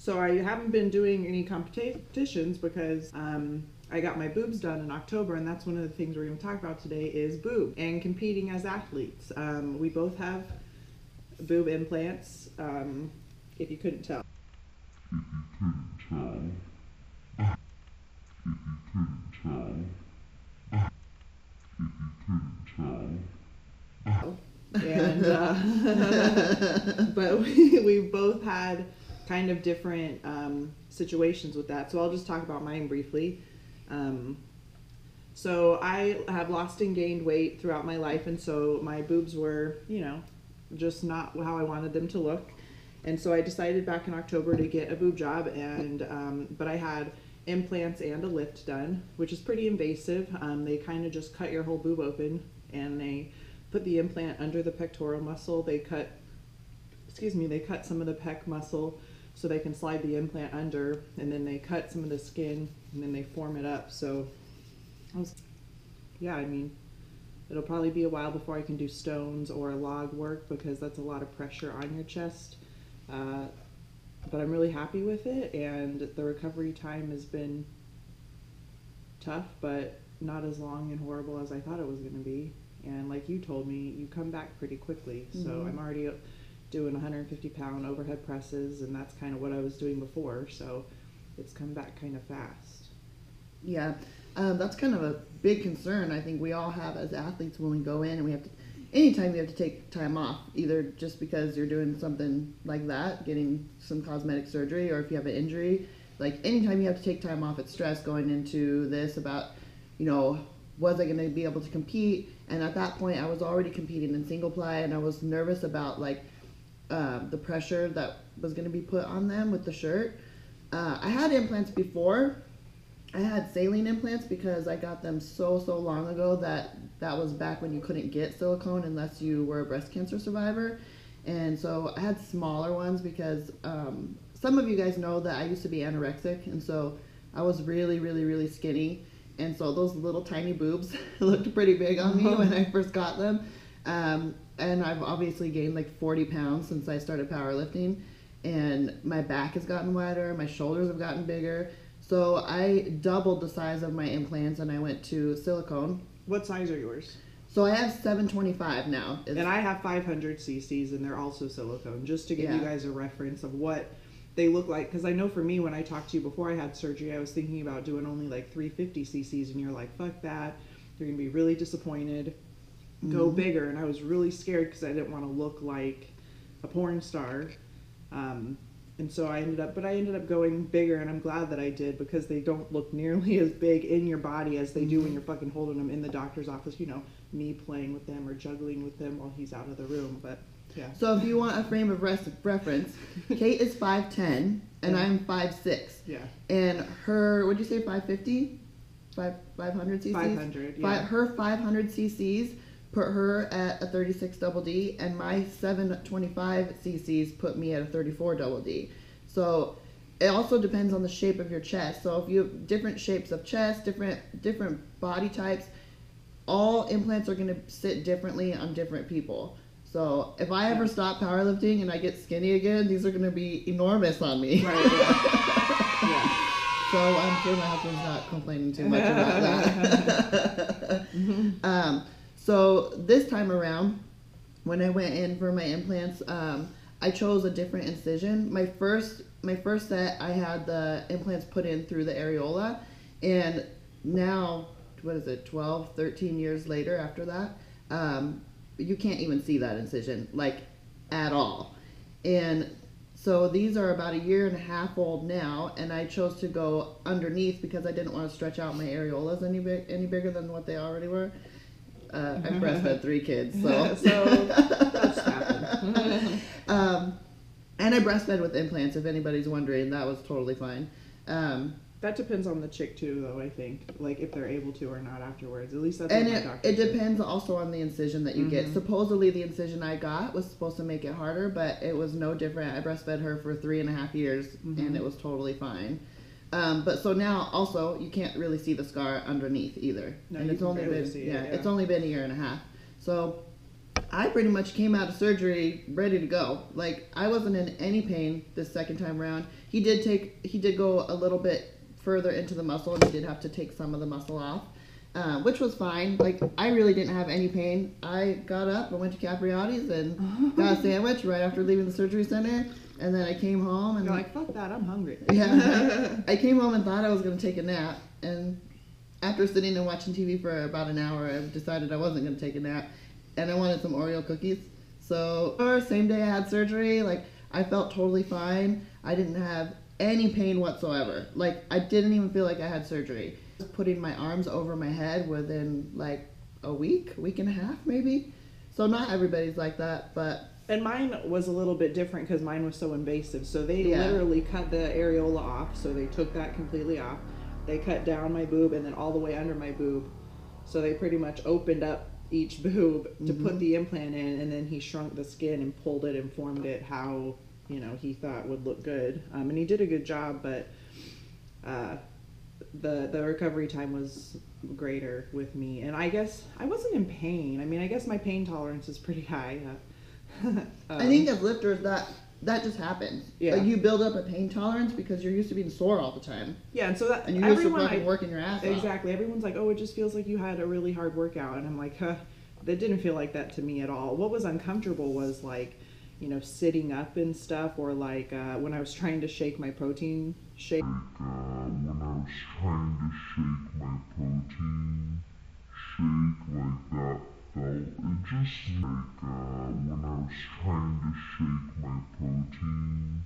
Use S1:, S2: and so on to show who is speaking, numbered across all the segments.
S1: So I haven't been doing any competitions because I got my boobs done in October, and that's one of the things we're going to talk about today is boob and competing as athletes. We both have boob implants, if you couldn't tell. And but we both had kind of different situations with that, so I'll just talk about mine briefly. So I have lost and gained weight throughout my life, and so my boobs were, you know, just not how I wanted them to look. And so I decided back in October to get a boob job, and but I had implants and a lift done, which is pretty invasive. They kind of just cut your whole boob open, and they put the implant under the pectoral muscle. They cut some of the pec muscle so they can slide the implant under, and then they cut some of the skin, and then they form it up. So I mean, it'll probably be a while before I can do stones or log work because that's a lot of pressure on your chest. But I'm really happy with it, and the recovery time has been tough, but not as long and horrible as I thought it was going to be. And like you told me, you come back pretty quickly. Mm-hmm. So I'm already doing 150-pound overhead presses, and that's kind of what I was doing before. So it's come back kind of fast.
S2: Yeah, that's kind of a big concern I think we all have as athletes when we go in, and we have to, anytime you have to take time off, either just because you're doing something like that, getting some cosmetic surgery, or if you have an injury, like anytime you have to take time off, it's stress going into this about, you know, was I going to be able to compete? And at that point, I was already competing in single ply, and I was nervous about like the pressure that was going to be put on them with the shirt. I had implants before. I had saline implants because I got them so long ago that was back when you couldn't get silicone unless you were a breast cancer survivor. And so I had smaller ones because some of you guys know that I used to be anorexic, and so I was really skinny. And so those little tiny boobs looked pretty big on me when I first got them. And I've obviously gained like 40 pounds since I started powerlifting. And my back has gotten wider, my shoulders have gotten bigger. So I doubled the size of my implants, and I went to silicone.
S1: What size are yours?
S2: So I have 725 now.
S1: And I have 500 cc's, and they're also silicone, just to give you guys a reference of what they look like. Because I know for me, when I talked to you before I had surgery, I was thinking about doing only like 350 cc's, and you're like, fuck that. You're going to be really disappointed. Go bigger. And I was really scared because I didn't want to look like a porn star. And so I ended up going bigger, and I'm glad that I did, because they don't look nearly as big in your body as they do when you're fucking holding them in the doctor's office, you know, me playing with them or juggling with them while he's out of the room. But yeah.
S2: So if you want a frame of reference, Kate is 5'10", and I'm 5'6".
S1: Yeah.
S2: And her, what'd you say, 550? 500 cc's?
S1: 500, yeah.
S2: Her 500 cc's put her at a 36 double D, and my 725 cc's put me at a 34 double D. So it also depends on the shape of your chest. So if you have different shapes of chest, different body types, all implants are going to sit differently on different people. So if I ever stop powerlifting and I get skinny again, these are going to be enormous on me.
S1: Right. Yeah.
S2: So I'm sure my husband's not complaining too much about that. So this time around, when I went in for my implants, I chose a different incision. My first set, I had the implants put in through the areola, and now, 12, 13 years later after that, you can't even see that incision, like, at all. And so these are about 1.5 years old now, and I chose to go underneath because I didn't want to stretch out my areolas any bigger than what they already were. I breastfed 3 kids, so
S1: that's happened.
S2: And I breastfed with implants, if anybody's wondering. That was totally fine.
S1: That depends on the chick too, though, I think. Like, if they're able to or not afterwards. At least that's
S2: what
S1: my doctor
S2: said. It depends also on the incision that you get. Supposedly the incision I got was supposed to make it harder, but it was no different. I breastfed her for 3.5 years, and it was totally fine. But so now also you can't really see the scar underneath either.
S1: No,
S2: and
S1: it's
S2: only been
S1: it's
S2: only been 1.5 years. So I pretty much came out of surgery ready to go. Like, I wasn't in any pain this second time around. He did go a little bit further into the muscle, and he did have to take some of the muscle off, which was fine. Like, I really didn't have any pain. I got up, I went to Capriotti's and got a sandwich right after leaving the surgery center, and then I came home and
S1: you're like, fuck that, I'm hungry.
S2: Yeah. I came home and thought I was going to take a nap, and after sitting and watching TV for about an hour, I decided I wasn't going to take a nap, and I wanted some Oreo cookies. So, same day I had surgery, like, I felt totally fine. I didn't have any pain whatsoever. Like, I didn't even feel like I had surgery. Putting my arms over my head within, like, a week and a half, maybe. So not everybody's like that, but...
S1: And mine was a little bit different because mine was so invasive. So they literally cut the areola off, so they took that completely off. They cut down my boob and then all the way under my boob. So they pretty much opened up each boob to put the implant in, and then he shrunk the skin and pulled it and formed it how, you know, he thought would look good. And he did a good job, but the recovery time was greater with me. And I guess I wasn't in pain. I mean, I guess my pain tolerance is pretty high.
S2: I think as lifters, that just happens.
S1: Yeah.
S2: Like, you build up a pain tolerance because you're used to being sore all the time.
S1: Yeah, and so that...
S2: And you're used to fucking working your ass off.
S1: Exactly. Everyone's like, oh, it just feels like you had a really hard workout. And I'm like, that didn't feel like that to me at all. What was uncomfortable was, like, you know, sitting up and stuff, or like when I was trying to shake my protein shake.
S3: When I was trying to shake my protein shake, like that felt, it just like when I was trying to shake my protein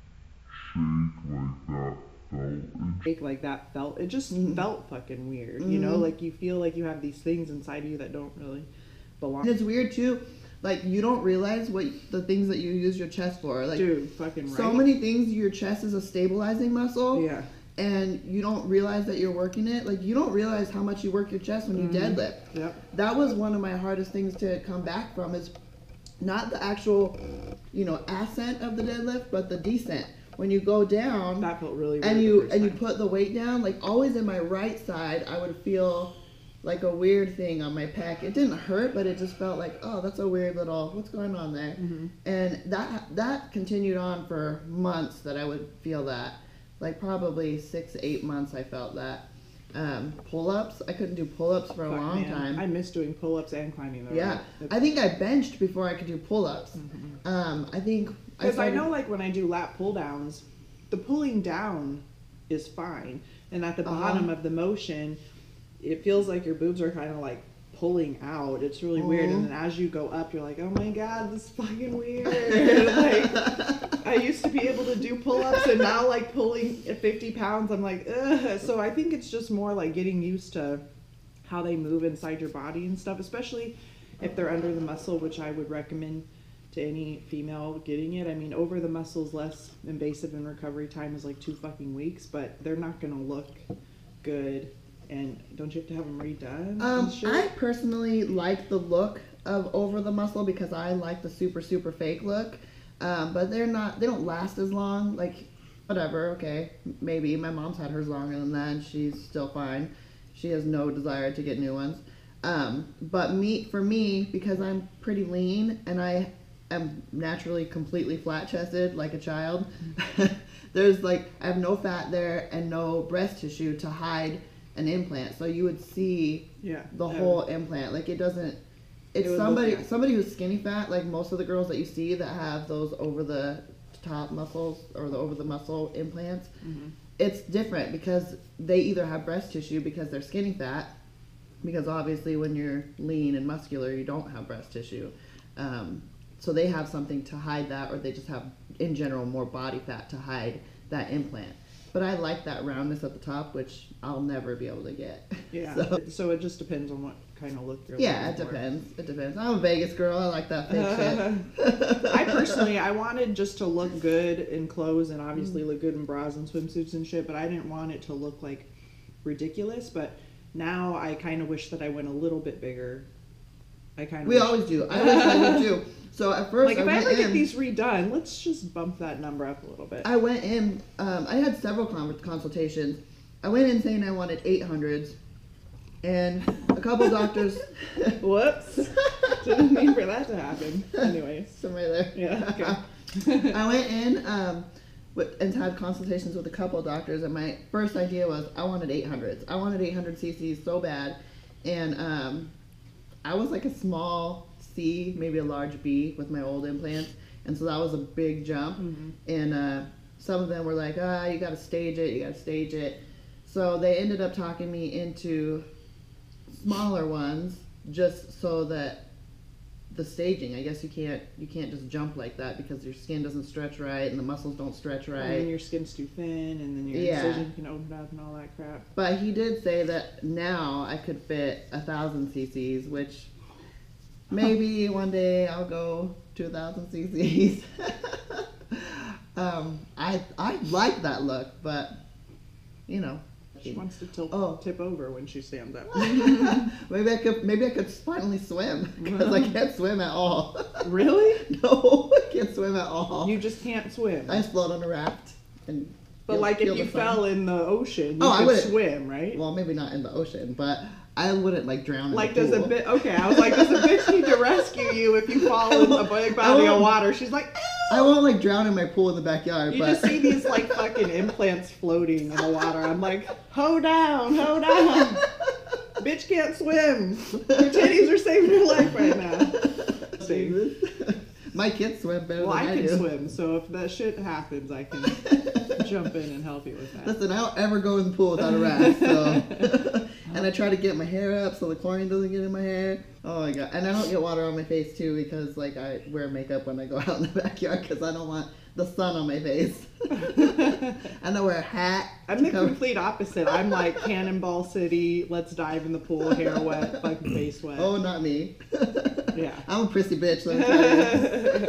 S3: shake, like that felt,
S1: it just felt fucking weird, you know, like you feel like you have these things inside you that don't really belong.
S2: And it's weird too, like, you don't realize what the things that you use your chest for. Like,
S1: dude, fucking right.
S2: So many things, your chest is a stabilizing muscle.
S1: Yeah.
S2: And you don't realize that you're working it. Like, you don't realize how much you work your chest when you deadlift.
S1: Yep.
S2: That was one of my hardest things to come back from, is not the actual, you know, ascent of the deadlift, but the descent. When you go down,
S1: that felt really weird.
S2: And you put the weight down, like, always in my right side, I would feel like a weird thing on my pec. It didn't hurt, but it just felt like, oh, that's a weird little, what's going on there? And that continued on for months, that I would feel that. Like, probably 6 to 8 months I felt that. Pull-ups, I couldn't do pull-ups for a long time.
S1: I miss doing pull-ups and climbing the rope.
S2: I think I benched before I could do pull-ups. I think...
S1: Because I know, like, when I do lat pull-downs, the pulling down is fine. And at the bottom of the motion, it feels like your boobs are kind of, like, pulling out. It's really weird. And then as you go up, you're like, oh my god, this is fucking weird. Like, I used to be able to do pull-ups, and now, like, pulling at 50 pounds, I'm like, ugh. So I think it's just more like getting used to how they move inside your body and stuff, especially if they're under the muscle, which I would recommend to any female getting it. I mean, over the muscle is less invasive, and recovery time is like 2 fucking weeks, but they're not gonna look good. And don't you have to have them redone?
S2: I personally like the look of over the muscle because I like the super, super fake look. But they don't last as long. Like, whatever, okay, maybe. My mom's had hers longer than that, and she's still fine. She has no desire to get new ones. But for me, because I'm pretty lean and I am naturally completely flat-chested like a child, I have no fat there and no breast tissue to hide an implant, so you would see the whole implant. Like, it doesn't. It's somebody who's skinny fat, like most of the girls that you see that have those over the top muscles or the over the muscle implants. It's different because they either have breast tissue because they're skinny fat, because obviously when you're lean and muscular you don't have breast tissue, so they have something to hide that, or they just have in general more body fat to hide that implant. But I like that roundness at the top, which I'll never be able to get.
S1: Yeah. So it just depends on what kind of look you're looking for.
S2: It depends. I'm a Vegas girl. I like that fake shit.
S1: I wanted just to look good in clothes and obviously look good in bras and swimsuits and shit, but I didn't want it to look like ridiculous. But now I kind of wish that I went a little bit bigger.
S2: We always do. I wish I would too. So at first,
S1: like, if I ever get these redone, let's just bump that number up a little bit.
S2: I went in. I had several consultations. I went in saying I wanted 800s, and a couple doctors.
S1: Whoops. Didn't mean for that to happen. Anyways.
S2: Somewhere there.
S1: Yeah, okay.
S2: I went in and had consultations with a couple of doctors, and my first idea was I wanted 800s. I wanted 800 cc's so bad, and I was like a small C, maybe a large B with my old implants, and so that was a big jump. Mm-hmm. And some of them were like, you got to stage it. So they ended up talking me into smaller ones, just so that the staging, I guess you can't just jump like that because your skin doesn't stretch right and the muscles don't stretch right.
S1: And then your skin's too thin, and then your incision can open up and all that crap.
S2: But he did say that now I could fit 1,000 cc's, which maybe one day I'll go to 1,000 cc's. I like that look, but you know.
S1: She wants to tip over when she stands up.
S2: maybe I could finally swim, because I can't swim at all.
S1: Really?
S2: No, I can't swim at all.
S1: You just can't swim.
S2: I just float on a raft and.
S1: But like if you fell in the ocean, you could swim, right?
S2: Well, maybe not in the ocean, but I wouldn't like drown in
S1: like
S2: the pool.
S1: I was like, does a bitch need to rescue you if you fall in a big body of water? She's like, ew!
S2: I won't like drown in my pool in the backyard.
S1: You just see these like fucking implants floating in the water. I'm like, hoe down. Bitch can't swim. Your titties are saving your life right now.
S2: My kids swim better than I do.
S1: Well, I can swim, so if that shit happens, I can jump in and help you with that.
S2: Listen, I don't ever go in the pool without a rash, so. And I try to get my hair up so the chlorine doesn't get in my hair. Oh my god. And I don't get water on my face too, because like I wear makeup when I go out in the backyard because I don't want the sun on my face. And I wear a hat.
S1: I'm the complete opposite. I'm like Cannonball City, let's dive in the pool, hair wet, fucking face wet.
S2: Oh, not me.
S1: Yeah.
S2: I'm a prissy bitch, let me tell you.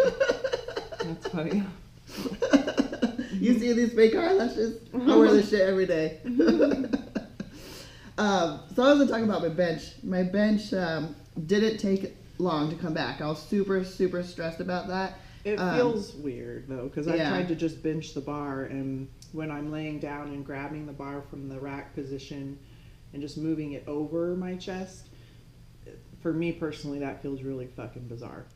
S1: That's funny.
S2: You see these fake eyelashes? I wear this shit every day. So I was going to talk about my bench. My bench didn't take long to come back. I was super, super stressed about that.
S1: It feels weird, though, because I tried to just bench the bar, and when I'm laying down and grabbing the bar from the rack position and just moving it over my chest, for me personally, that feels really fucking bizarre.